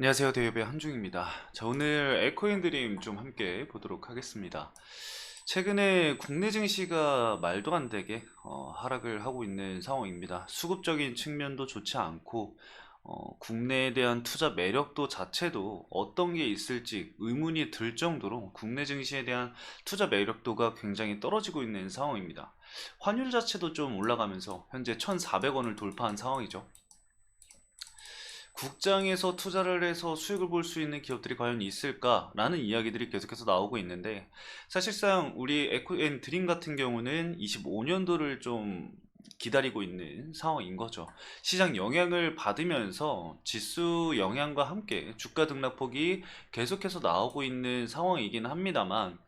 안녕하세요, 대유배 한중입니다. 자, 오늘 에코인 드림 좀 함께 보도록 하겠습니다. 최근에 국내 증시가 말도 안 되게 하락을 하고 있는 상황입니다. 수급적인 측면도 좋지 않고 국내에 대한 투자 매력도 자체도 어떤 게 있을지 의문이 들 정도로 국내 증시에 대한 투자 매력도가 굉장히 떨어지고 있는 상황입니다. 환율 자체도 좀 올라가면서 현재 1,400원을 돌파한 상황이죠. 국장에서 투자를 해서 수익을 볼 수 있는 기업들이 과연 있을까라는 이야기들이 계속해서 나오고 있는데, 사실상 우리 에코앤 드림 같은 경우는 25년도를 좀 기다리고 있는 상황인 거죠. 시장 영향을 받으면서 지수 영향과 함께 주가 등락폭이 계속해서 나오고 있는 상황이긴 합니다만,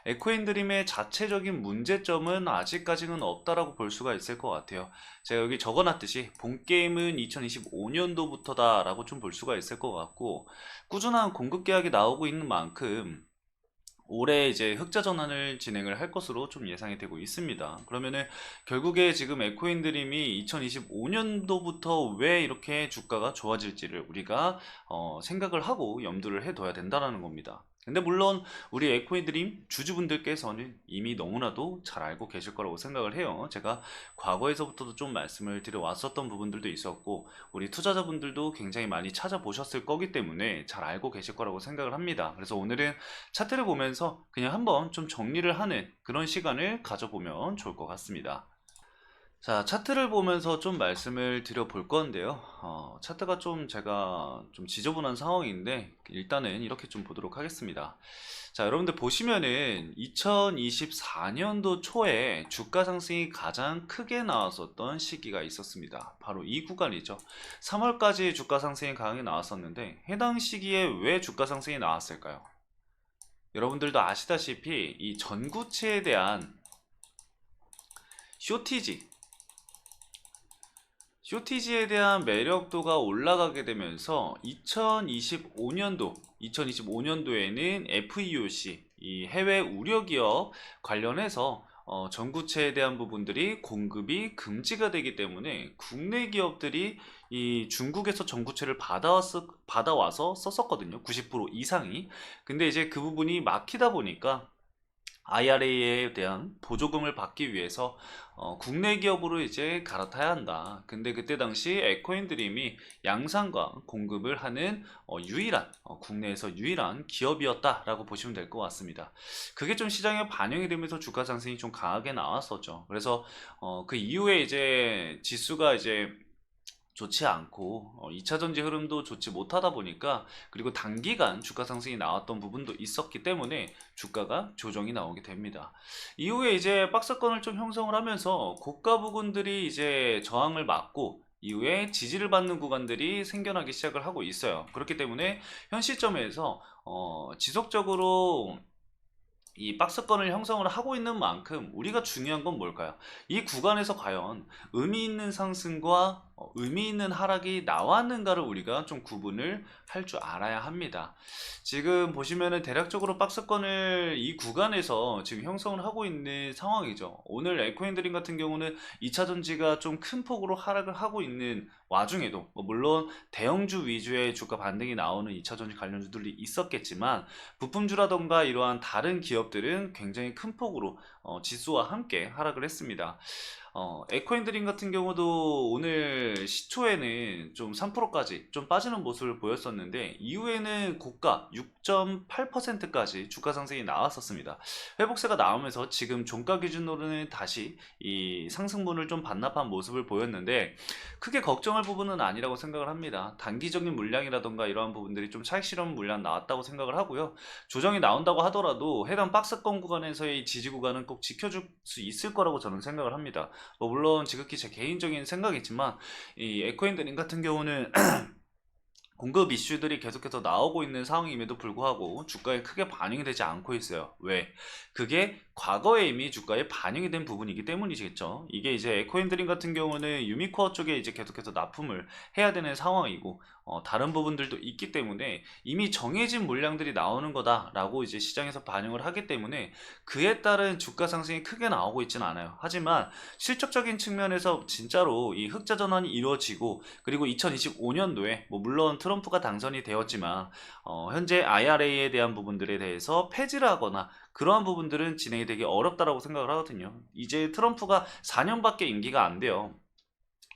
에코인드림의 자체적인 문제점은 아직까지는 없다라고 볼 수가 있을 것 같아요. 제가 여기 적어놨듯이 본 게임은 2025년도부터다 라고 좀 볼 수가 있을 것 같고, 꾸준한 공급 계약이 나오고 있는 만큼 올해 이제 흑자 전환을 진행을 할 것으로 좀 예상이 되고 있습니다. 그러면은 결국에 지금 에코인드림이 2025년도부터 왜 이렇게 주가가 좋아질지를 우리가 생각을 하고 염두를 해둬야 된다는 겁니다. 근데 물론 우리 에코인드림 주주분들께서는 이미 너무나도 잘 알고 계실 거라고 생각을 해요. 제가 과거에서부터도 좀 말씀을 드려왔었던 부분들도 있었고, 우리 투자자분들도 굉장히 많이 찾아보셨을 거기 때문에 잘 알고 계실 거라고 생각을 합니다. 그래서 오늘은 차트를 보면서 그냥 한번 좀 정리를 하는 그런 시간을 가져보면 좋을 것 같습니다. 자, 차트를 보면서 좀 말씀을 드려볼 건데요. 차트가 좀 제가 좀 지저분한 상황인데 일단은 이렇게 좀 보도록 하겠습니다. 자, 여러분들 보시면은 2024년도 초에 주가 상승이 가장 크게 나왔었던 시기가 있었습니다. 바로 이 구간이죠. 3월까지 주가 상승이 강하게 나왔었는데 해당 시기에 왜 주가 상승이 나왔을까요? 여러분들도 아시다시피 이 전구체에 대한 쇼티지, 쇼티지에 대한 매력도가 올라가게 되면서 2025년도에는 FEOC, 이 해외 우려 기업 관련해서 전구체에 대한 부분들이 공급이 금지가 되기 때문에 국내 기업들이 이 중국에서 전구체를 받아와서 썼었거든요. 90% 이상이. 근데 이제 그 부분이 막히다 보니까 IRA에 대한 보조금을 받기 위해서 국내 기업으로 이제 갈아타야 한다. 근데 그때 당시 에코인드림이 양산과 공급을 하는 국내에서 유일한 기업이었다라고 보시면 될 것 같습니다. 그게 좀 시장에 반영이 되면서 주가 상승이 좀 강하게 나왔었죠. 그래서 그 이후에 이제 지수가 이제 좋지 않고 2차 전지 흐름도 좋지 못하다 보니까, 그리고 단기간 주가 상승이 나왔던 부분도 있었기 때문에 주가가 조정이 나오게 됩니다. 이후에 이제 박스권을 좀 형성을 하면서 고가 부근들이 이제 저항을 맞고 이후에 지지를 받는 구간들이 생겨나기 시작을 하고 있어요. 그렇기 때문에 현 시점에서 지속적으로 이 박스권을 형성을 하고 있는 만큼 우리가 중요한 건 뭘까요? 이 구간에서 과연 의미 있는 상승과 의미 있는 하락이 나왔는가를 우리가 좀 구분을 할 줄 알아야 합니다. 지금 보시면은 대략적으로 박스권을 이 구간에서 지금 형성을 하고 있는 상황이죠. 오늘 에코인드림 같은 경우는 2차 전지가 좀 큰 폭으로 하락을 하고 있는 와중에도, 물론 대형주 위주의 주가 반등이 나오는 2차 전지 관련주들이 있었겠지만, 부품주라던가 이러한 다른 기업들은 굉장히 큰 폭으로 지수와 함께 하락을 했습니다. 에코인드림 같은 경우도 오늘 시초에는 좀 3%까지 좀 빠지는 모습을 보였었는데 이후에는 고가 6.8%까지 주가 상승이 나왔었습니다. 회복세가 나오면서 지금 종가 기준으로는 다시 이 상승분을 좀 반납한 모습을 보였는데, 크게 걱정할 부분은 아니라고 생각을 합니다. 단기적인 물량이라던가 이러한 부분들이 좀 차익 실현 물량 나왔다고 생각을 하고요. 조정이 나온다고 하더라도 해당 박스권 구간에서의 지지 구간은 꼭 지켜줄 수 있을 거라고 저는 생각을 합니다. 물론 지극히 제 개인적인 생각이지만 이 에코인드림 같은 경우는 공급 이슈들이 계속해서 나오고 있는 상황임에도 불구하고 주가에 크게 반영이 되지 않고 있어요. 왜? 그게 과거에 이미 주가에 반영이 된 부분이기 때문이겠죠. 이게 이제 에코인드림 같은 경우는 유미코어 쪽에 이제 계속해서 납품을 해야 되는 상황이고, 다른 부분들도 있기 때문에 이미 정해진 물량들이 나오는 거다라고 이제 시장에서 반영을 하기 때문에 그에 따른 주가 상승이 크게 나오고 있지는 않아요. 하지만 실적적인 측면에서 진짜로 이 흑자 전환이 이루어지고, 그리고 2025년도에 뭐 물론 트럼프가 당선이 되었지만 현재 IRA에 대한 부분들에 대해서 폐지를 하거나 그러한 부분들은 진행이 되기 어렵다라고 생각을 하거든요. 이제 트럼프가 4년밖에 임기가 안 돼요.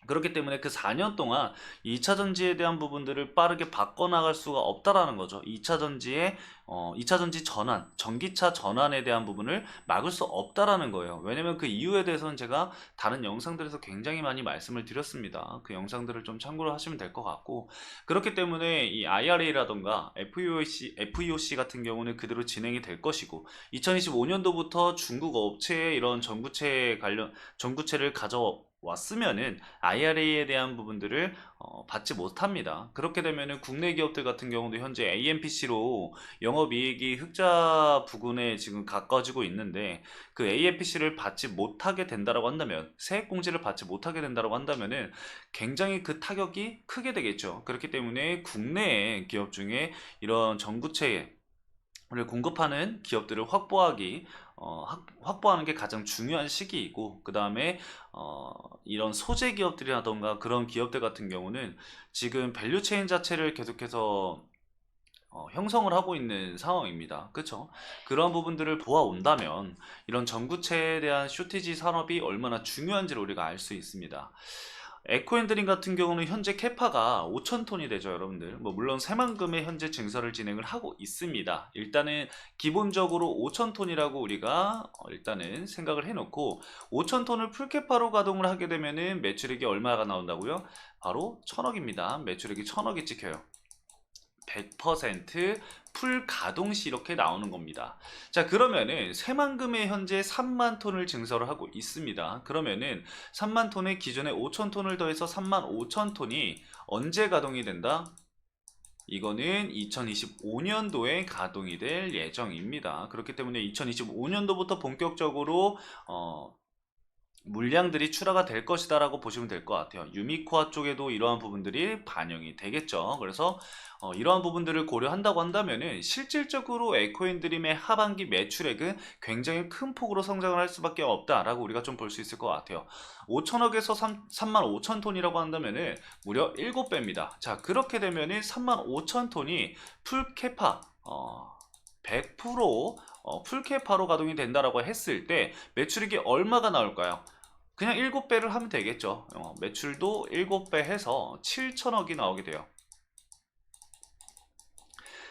그렇기 때문에 그 4년 동안 2차 전지에 대한 부분들을 빠르게 바꿔나갈 수가 없다라는 거죠. 2차 전지의 2차 전지 전환, 전기차 전환에 대한 부분을 막을 수 없다라는 거예요. 왜냐면 그 이유에 대해서는 제가 다른 영상들에서 굉장히 많이 말씀을 드렸습니다. 그 영상들을 좀 참고를 하시면 될 것 같고, 그렇기 때문에 이 IRA라던가 FEOC 같은 경우는 그대로 진행이 될 것이고, 2025년도부터 중국 업체의 이런 전구체를 가져왔으면은 IRA에 대한 부분들을 받지 못합니다. 그렇게 되면은 국내 기업들 같은 경우도 현재 AMPC로 영업이익이 흑자 부근에 지금 가까워지고 있는데, 그 AMPC를 받지 못하게 된다라고 한다면, 세액공제를 받지 못하게 된다라고 한다면은 굉장히 그 타격이 크게 되겠죠. 그렇기 때문에 국내의 기업 중에 이런 전구체에 를 공급하는 기업들을 확보하는 게 가장 중요한 시기이고, 그 다음에 이런 소재 기업들이라던가 그런 기업들 같은 경우는 지금 밸류체인 자체를 계속해서 형성을 하고 있는 상황입니다. 그쵸? 그런 부분들을 보아온다면 이런 전구체에 대한 쇼티지 산업이 얼마나 중요한지를 우리가 알 수 있습니다. 에코핸드링 같은 경우는 현재 캐파가 5,000톤이 되죠, 여러분들. 뭐 물론 새만금의 현재 증설을 진행을 하고 있습니다. 일단은 기본적으로 5,000톤이라고 우리가 일단은 생각을 해놓고, 5,000톤을 풀캐파로 가동을 하게 되면은 매출액이 얼마가 나온다고요? 바로 1,000억입니다. 매출액이 1,000억이 찍혀요. 100%풀 가동 시 이렇게 나오는 겁니다. 자, 그러면은 새만금에 현재 3만 톤을 증설을 하고 있습니다. 그러면은 3만 톤에 기존에 5천 톤을 더해서 3만 5천 톤이 언제 가동이 된다? 이거는 2025년도에 가동이 될 예정입니다. 그렇기 때문에 2025년도부터 본격적으로 물량들이 출하가 될 것이다 라고 보시면 될 것 같아요. 유미코아 쪽에도 이러한 부분들이 반영이 되겠죠. 그래서 이러한 부분들을 고려한다고 한다면은 실질적으로 에코핸드림의 하반기 매출액은 굉장히 큰 폭으로 성장을 할 수밖에 없다라고 우리가 좀 볼 수 있을 것 같아요. 5천억에서 3만 5천 톤이라고 한다면은 무려 7배입니다. 자, 그렇게 되면은 3만 5천 톤이 풀캐파 100% 풀캐파로 가동이 된다라고 했을 때 매출액이 얼마가 나올까요? 그냥 7배를 하면 되겠죠. 매출도 7배 해서 7천억이 나오게 돼요.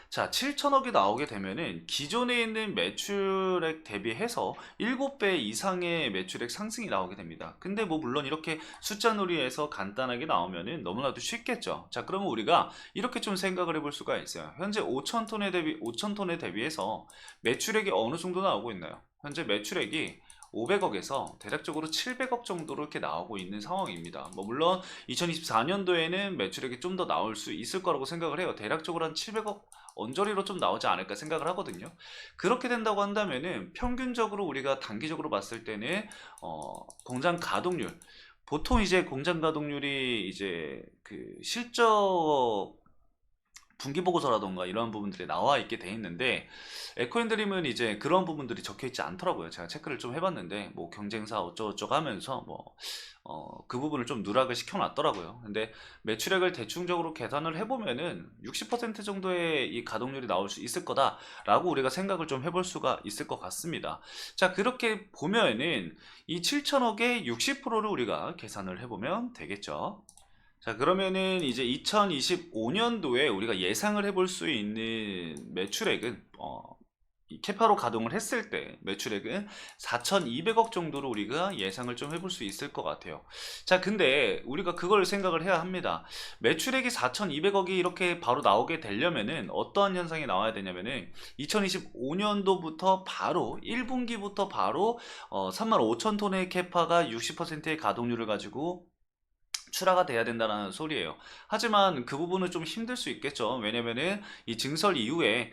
자, 7천억이 나오게 되면은 기존에 있는 매출액 대비해서 7배 이상의 매출액 상승이 나오게 됩니다. 근데 뭐 물론 이렇게 숫자 놀이에서 간단하게 나오면은 너무나도 쉽겠죠. 자, 그러면 우리가 이렇게 좀 생각을 해볼 수가 있어요. 현재 5천 톤에 대비해서 매출액이 어느 정도 나오고 있나요? 현재 매출액이 500억에서 대략적으로 700억 정도로 이렇게 나오고 있는 상황입니다. 뭐 물론 2024년도에는 매출액이 좀 더 나올 수 있을 거라고 생각을 해요. 대략적으로 한 700억 언저리로 좀 나오지 않을까 생각을 하거든요. 그렇게 된다고 한다면은 평균적으로 우리가 단기적으로 봤을 때는 공장 가동률, 보통 이제 공장 가동률이 이제 그 실적 분기 보고서라던가 이런 부분들이 나와 있게 돼 있는데, 에코핸드림은 이제 그런 부분들이 적혀 있지 않더라고요. 제가 체크를 좀 해봤는데 뭐 경쟁사 어쩌고저쩌고 하면서 그 부분을 좀 누락을 시켜놨더라고요. 근데 매출액을 대충적으로 계산을 해보면은 60% 정도의 이 가동률이 나올 수 있을 거다라고 우리가 생각을 좀 해볼 수가 있을 것 같습니다. 자, 그렇게 보면은 이 7천억의 60%를 우리가 계산을 해보면 되겠죠. 자, 그러면은 이제 2025년도에 우리가 예상을 해볼 수 있는 매출액은 이 캐파로 가동을 했을 때 매출액은 4,200억 정도로 우리가 예상을 좀 해볼 수 있을 것 같아요. 자, 근데 우리가 그걸 생각을 해야 합니다. 매출액이 4,200억이 이렇게 바로 나오게 되려면은 어떠한 현상이 나와야 되냐면은 2025년도부터 바로 1분기부터 바로 3만 5천 톤의 캐파가 60%의 가동률을 가지고 출하가 돼야 된다는 소리예요. 하지만 그 부분은 좀 힘들 수 있겠죠. 왜냐면은 이 증설 이후에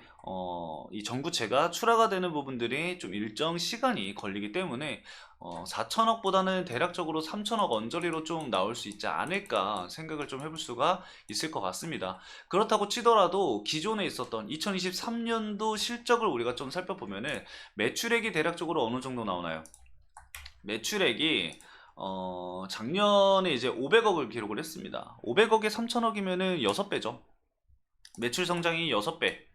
이 전구체가 출하가 되는 부분들이 좀 일정 시간이 걸리기 때문에 4천억보다는 대략적으로 3천억 언저리로 좀 나올 수 있지 않을까 생각을 좀 해볼 수가 있을 것 같습니다. 그렇다고 치더라도 기존에 있었던 2023년도 실적을 우리가 좀 살펴보면은 매출액이 대략적으로 어느 정도 나오나요? 매출액이 작년에 이제 500억을 기록을 했습니다. 500억에 3천억이면은 6배죠. 매출 성장이 6배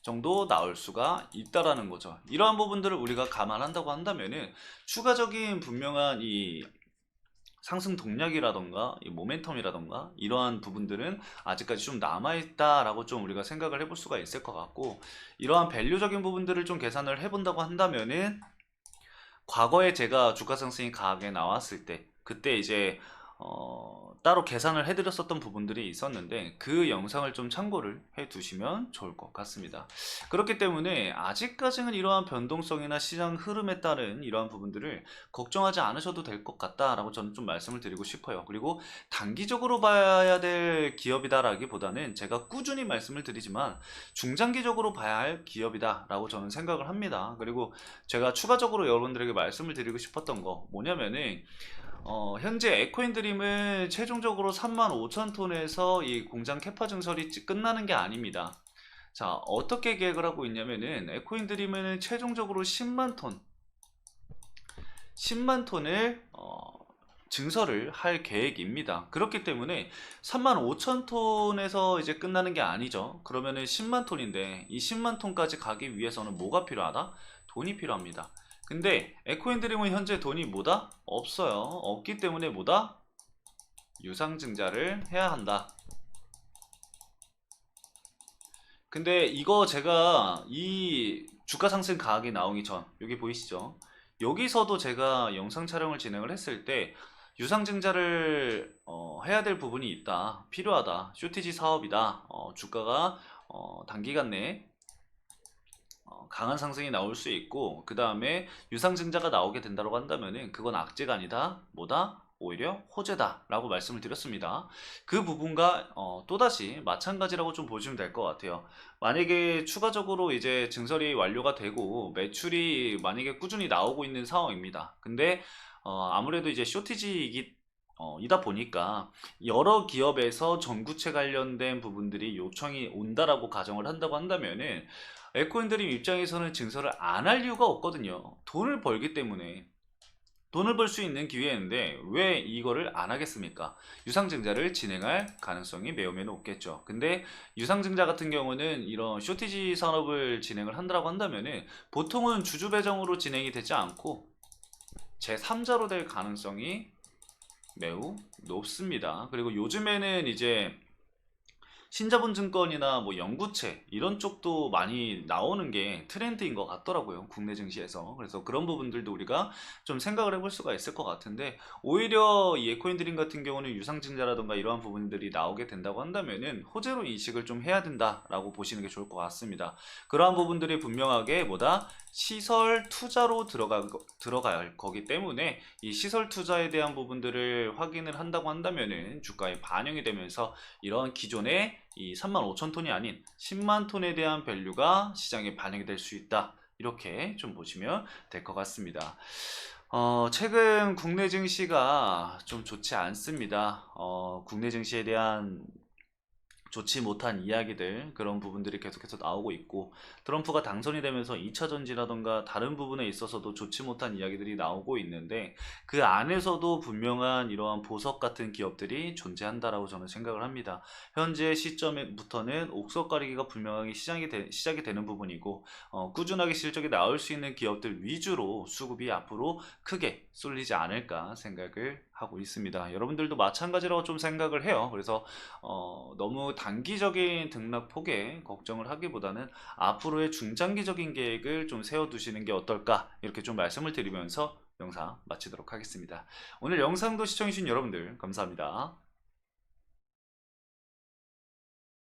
정도 나올 수가 있다라는 거죠. 이러한 부분들을 우리가 감안한다고 한다면은 추가적인 분명한 이 상승 동력이라던가 이 모멘텀이라던가 이러한 부분들은 아직까지 좀 남아있다라고 좀 우리가 생각을 해볼 수가 있을 것 같고, 이러한 밸류적인 부분들을 좀 계산을 해본다고 한다면은 과거에 제가 주가 상승이 강하게 나왔을 때 그때 이제 따로 계산을 해드렸었던 부분들이 있었는데 그 영상을 좀 참고를 해 두시면 좋을 것 같습니다. 그렇기 때문에 아직까지는 이러한 변동성이나 시장 흐름에 따른 이러한 부분들을 걱정하지 않으셔도 될 것 같다라고 저는 좀 말씀을 드리고 싶어요. 그리고 단기적으로 봐야 될 기업이다라기보다는 제가 꾸준히 말씀을 드리지만 중장기적으로 봐야 할 기업이다라고 저는 생각을 합니다. 그리고 제가 추가적으로 여러분들에게 말씀을 드리고 싶었던 거 뭐냐면은 현재 에코인드림은 최종적으로 35,000톤에서 이 공장 캐파 증설이 끝나는 게 아닙니다. 자, 어떻게 계획을 하고 있냐면은 에코인드림은 최종적으로 10만 톤, 10만 톤을 증설을 할 계획입니다. 그렇기 때문에 35,000톤에서 이제 끝나는 게 아니죠. 그러면은 10만 톤인데 이 10만 톤까지 가기 위해서는 뭐가 필요하다? 돈이 필요합니다. 근데 에코인드림은 현재 돈이 뭐다? 없어요. 없기 때문에 뭐다? 유상증자를 해야 한다. 근데 이거 제가 이 주가 상승 가격이 나오기 전 여기 보이시죠? 여기서도 제가 영상 촬영을 진행을 했을 때 유상증자를 해야 될 부분이 있다, 필요하다, 쇼티지 사업이다, 주가가 단기간 내에 강한 상승이 나올 수 있고, 그 다음에 유상증자가 나오게 된다고 한다면은 그건 악재가 아니다, 뭐다? 오히려 호재다 라고 말씀을 드렸습니다. 그 부분과 또다시 마찬가지라고 좀 보시면 될 것 같아요. 만약에 추가적으로 이제 증설이 완료가 되고 매출이 만약에 꾸준히 나오고 있는 상황입니다. 근데 아무래도 이제 쇼티지이기 이다 보니까 여러 기업에서 전구체 관련된 부분들이 요청이 온다라고 가정을 한다고 한다면은 에코인드림 입장에서는 증설을 안 할 이유가 없거든요. 돈을 벌기 때문에. 돈을 벌 수 있는 기회인데 왜 이거를 안 하겠습니까? 유상증자를 진행할 가능성이 매우 높겠죠. 근데 유상증자 같은 경우는 이런 쇼티지 산업을 진행을 한다고 한다면은 보통은 주주 배정으로 진행이 되지 않고 제3자로 될 가능성이 매우 높습니다. 그리고 요즘에는 이제 신자본증권이나 뭐 영구채 이런 쪽도 많이 나오는 게 트렌드인 것 같더라고요, 국내 증시에서. 그래서 그런 부분들도 우리가 좀 생각을 해볼 수가 있을 것 같은데, 오히려 이 에코인드림 같은 경우는 유상증자라든가 이러한 부분들이 나오게 된다고 한다면은 호재로 인식을 좀 해야 된다라고 보시는 게 좋을 것 같습니다. 그러한 부분들이 분명하게 뭐다? 시설 투자로 들어갈 거기 때문에 이 시설 투자에 대한 부분들을 확인을 한다고 한다면은 주가에 반영이 되면서 이런 기존의 이 35,000톤이 아닌 10만 톤에 대한 밸류가 시장에 반영이 될 수 있다. 이렇게 좀 보시면 될 것 같습니다. 최근 국내 증시가 좀 좋지 않습니다. 국내 증시에 대한 좋지 못한 이야기들, 그런 부분들이 계속해서 나오고 있고, 트럼프가 당선이 되면서 2차 전지라던가 다른 부분에 있어서도 좋지 못한 이야기들이 나오고 있는데 그 안에서도 분명한 이러한 보석 같은 기업들이 존재한다라고 저는 생각을 합니다. 현재 시점부터는 옥석 가리기가 분명하게 시작이 되는 부분이고, 꾸준하게 실적이 나올 수 있는 기업들 위주로 수급이 앞으로 크게 쏠리지 않을까 생각을 하고 있습니다. 여러분들도 마찬가지라고 좀 생각을 해요. 그래서 너무 단기적인 등락폭에 걱정을 하기보다는 앞으로의 중장기적인 계획을 좀 세워두시는 게 어떨까, 이렇게 좀 말씀을 드리면서 영상 마치도록 하겠습니다. 오늘 영상도 시청해주신 여러분들 감사합니다.